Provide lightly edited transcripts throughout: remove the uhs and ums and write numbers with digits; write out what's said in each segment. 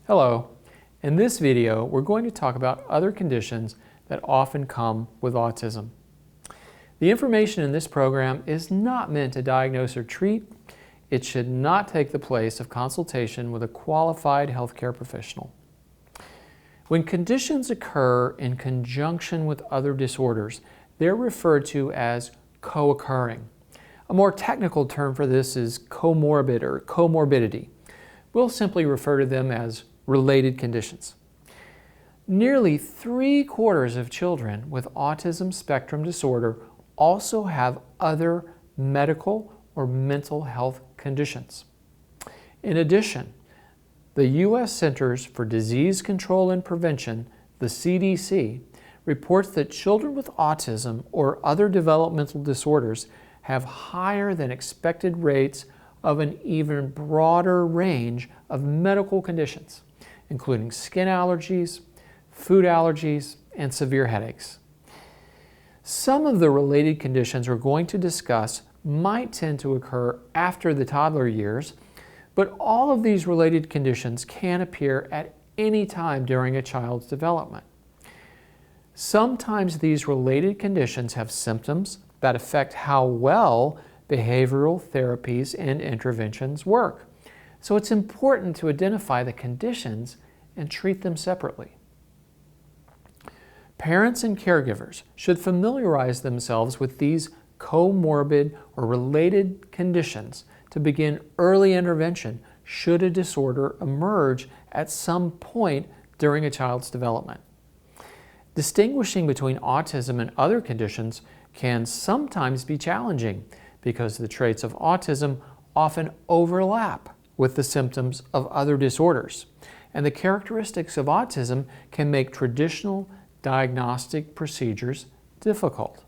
Hello. In this video, we're going to talk about other conditions that often come with autism. The information in this program is not meant to diagnose or treat. It should not take the place of consultation with a qualified healthcare professional. When conditions occur in conjunction with other disorders, they're referred to as co-occurring. A more technical term for this is comorbid or comorbidity. We'll simply refer to them as related conditions. Nearly 3/4 of children with autism spectrum disorder also have other medical or mental health conditions. In addition, the U.S. Centers for Disease Control and Prevention, the CDC, reports that children with autism or other developmental disorders have higher than expected rates of an even broader range of medical conditions, including skin allergies, food allergies, and severe headaches. Some of the related conditions we're going to discuss might tend to occur after the toddler years, but all of these related conditions can appear at any time during a child's development. Sometimes these related conditions have symptoms that affect how well behavioral therapies and interventions work. So it's important to identify the conditions and treat them separately. Parents and caregivers should familiarize themselves with these comorbid or related conditions to begin early intervention should a disorder emerge at some point during a child's development. Distinguishing between autism and other conditions can sometimes be challenging because the traits of autism often overlap with the symptoms of other disorders, and the characteristics of autism can make traditional diagnostic procedures difficult.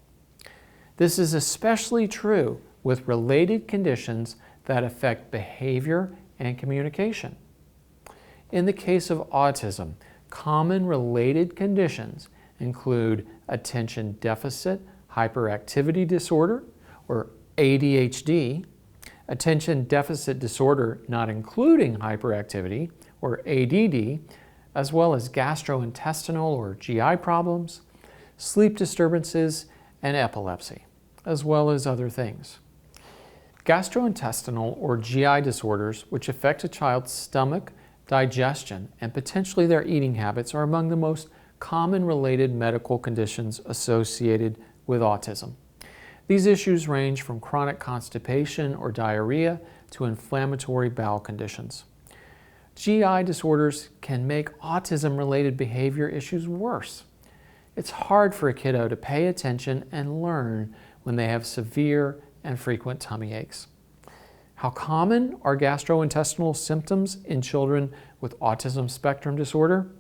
This is especially true with related conditions that affect behavior and communication. In the case of autism, common related conditions include attention deficit hyperactivity disorder, or ADHD, attention deficit disorder not including hyperactivity, or ADD, as well as gastrointestinal or GI problems, sleep disturbances, and epilepsy, as well as other things. Gastrointestinal or GI disorders, which affect a child's stomach, digestion, and potentially their eating habits, are among the most common related medical conditions associated with autism. These issues range from chronic constipation or diarrhea to inflammatory bowel conditions. GI disorders can make autism-related behavior issues worse. It's hard for a kiddo to pay attention and learn when they have severe and frequent tummy aches. How common are gastrointestinal symptoms in children with autism spectrum disorder?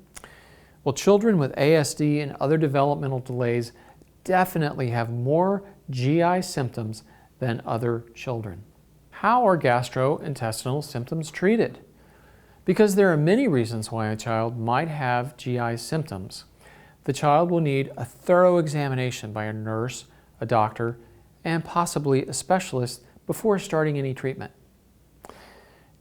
Well, children with ASD and other developmental delays definitely have more GI symptoms than other children. How are gastrointestinal symptoms treated? Because there are many reasons why a child might have GI symptoms, the child will need a thorough examination by a nurse, a doctor, and possibly a specialist before starting any treatment.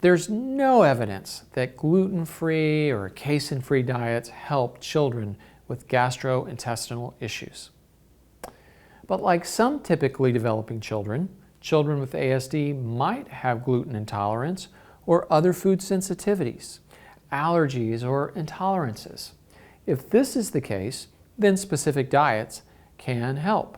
There's no evidence that gluten-free or casein-free diets help children with gastrointestinal issues. But like some typically developing children, children with ASD might have gluten intolerance or other food sensitivities, allergies, or intolerances. If this is the case, then specific diets can help.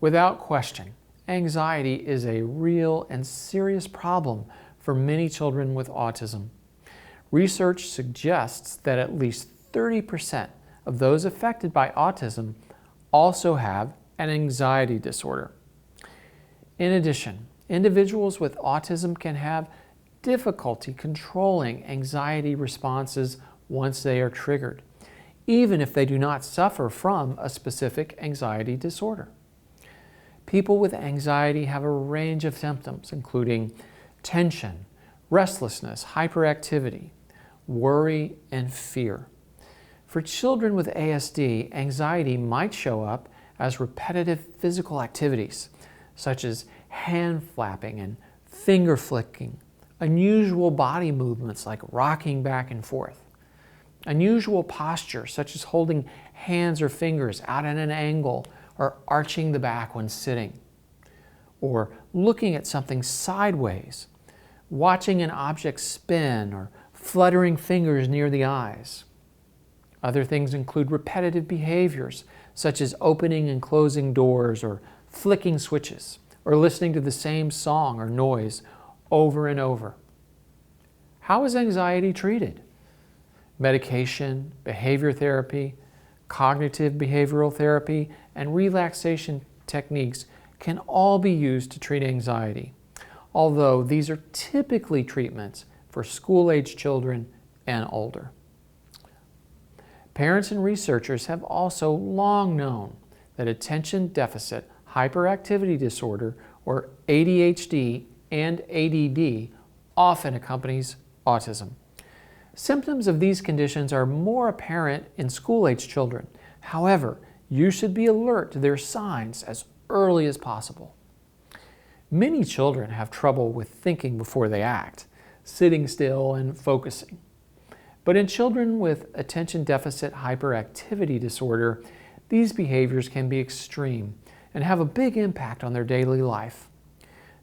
Without question, anxiety is a real and serious problem for many children with autism. Research suggests that at least 30% of those affected by autism also have an anxiety disorder. In addition, individuals with autism can have difficulty controlling anxiety responses once they are triggered, even if they do not suffer from a specific anxiety disorder. People with anxiety have a range of symptoms, including tension, restlessness, hyperactivity, worry, and fear. For children with ASD, anxiety might show up as repetitive physical activities, such as hand flapping and finger flicking, unusual body movements like rocking back and forth, unusual posture such as holding hands or fingers out at an angle or arching the back when sitting, or looking at something sideways, watching an object spin, or fluttering fingers near the eyes. Other things include repetitive behaviors such as opening and closing doors, or flicking switches, or listening to the same song or noise over and over. How is anxiety treated? Medication, behavior therapy, cognitive behavioral therapy, and relaxation techniques can all be used to treat anxiety, although these are typically treatments for school-age children and older. Parents and researchers have also long known that attention deficit hyperactivity disorder, or ADHD and ADD, often accompanies autism. Symptoms of these conditions are more apparent in school-age children. However, you should be alert to their signs as early as possible. Many children have trouble with thinking before they act, sitting still and focusing. But in children with attention deficit hyperactivity disorder, these behaviors can be extreme and have a big impact on their daily life.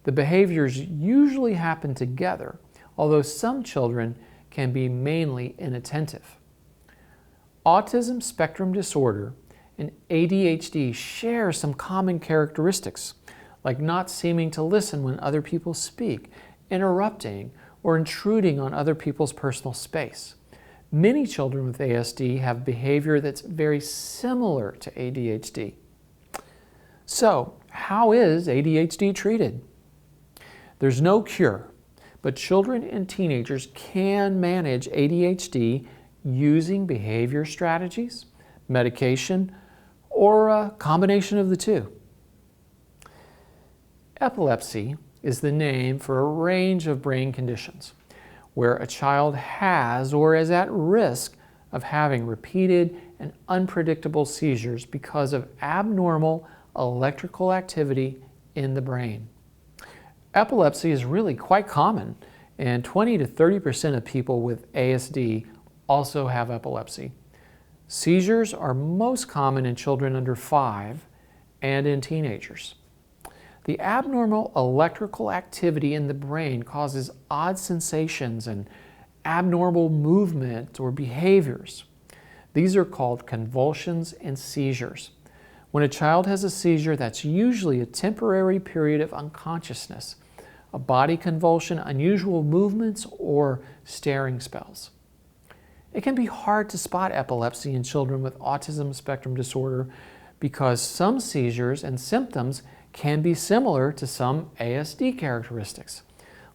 The behaviors usually happen together, although some children can be mainly inattentive. Autism spectrum disorder and ADHD share some common characteristics, like not seeming to listen when other people speak, interrupting, or intruding on other people's personal space. Many children with ASD have behavior that's very similar to ADHD. So, how is ADHD treated? There's no cure, but children and teenagers can manage ADHD using behavior strategies, medication, or a combination of the two. Epilepsy is the name for a range of brain conditions where a child has or is at risk of having repeated and unpredictable seizures because of abnormal electrical activity in the brain. Epilepsy is really quite common, and 20 to 30% of people with ASD also have epilepsy. Seizures are most common in children under 5 and in teenagers. The abnormal electrical activity in the brain causes odd sensations and abnormal movement or behaviors. These are called convulsions and seizures. When a child has a seizure, that's usually a temporary period of unconsciousness, a body convulsion, unusual movements, or staring spells. It can be hard to spot epilepsy in children with autism spectrum disorder because some seizures and symptoms can be similar to some ASD characteristics,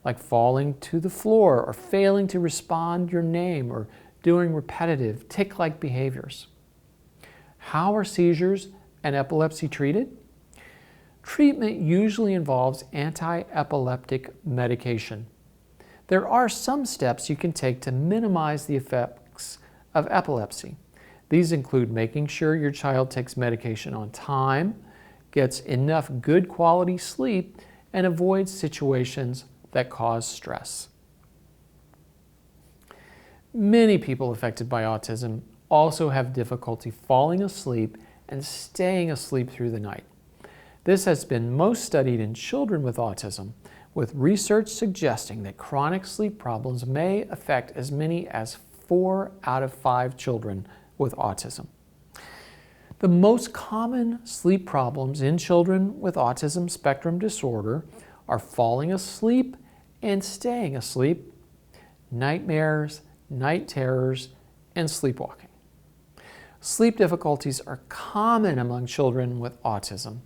like falling to the floor or failing to respond your name or doing repetitive tic-like behaviors. How are seizures and epilepsy treated? Treatment usually involves anti-epileptic medication. There are some steps you can take to minimize the effects of epilepsy. These include making sure your child takes medication on time, gets enough good quality sleep, and avoids situations that cause stress. Many people affected by autism also have difficulty falling asleep and staying asleep through the night. This has been most studied in children with autism, with research suggesting that chronic sleep problems may affect as many as 4 out of 5 children with autism. The most common sleep problems in children with autism spectrum disorder are falling asleep and staying asleep, nightmares, night terrors, and sleepwalking. Sleep difficulties are common among children with autism.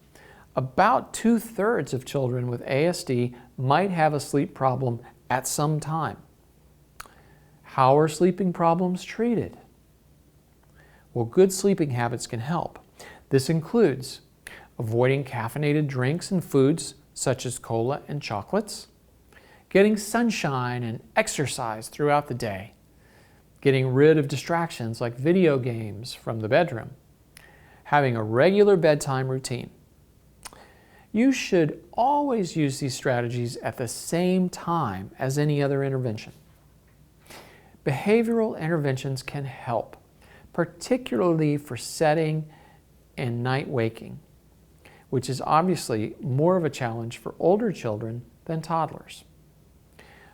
About 2/3 of children with ASD might have a sleep problem at some time. How are sleeping problems treated? Well, good sleeping habits can help. This includes avoiding caffeinated drinks and foods such as cola and chocolates, getting sunshine and exercise throughout the day, getting rid of distractions like video games from the bedroom, having a regular bedtime routine, You should always use these strategies at the same time as any other intervention. Behavioral interventions can help, particularly for setting and night waking, which is obviously more of a challenge for older children than toddlers.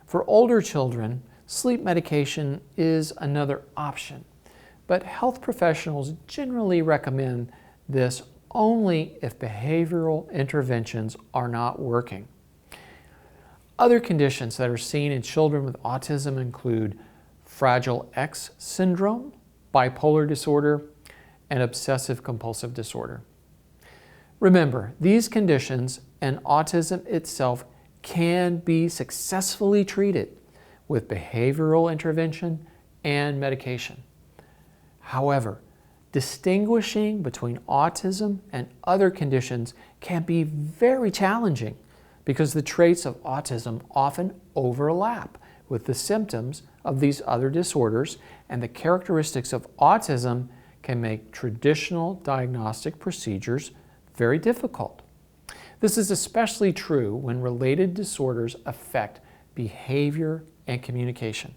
For older children, sleep medication is another option, but health professionals generally recommend this only if behavioral interventions are not working. Other conditions that are seen in children with autism include Fragile X syndrome, bipolar disorder, and obsessive compulsive disorder. Remember, these conditions and autism itself can be successfully treated with behavioral intervention and medication. However, distinguishing between autism and other conditions can be very challenging because the traits of autism often overlap with the symptoms of these other disorders, and the characteristics of autism can make traditional diagnostic procedures very difficult. This is especially true when related disorders affect behavior and communication.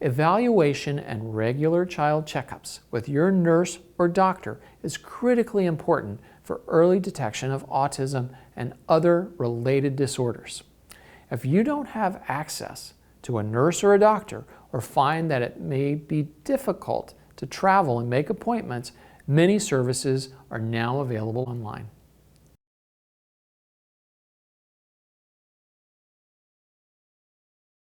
Evaluation and regular child checkups with your nurse or doctor is critically important for early detection of autism and other related disorders. If you don't have access to a nurse or a doctor, or find that it may be difficult to travel and make appointments, many services are now available online.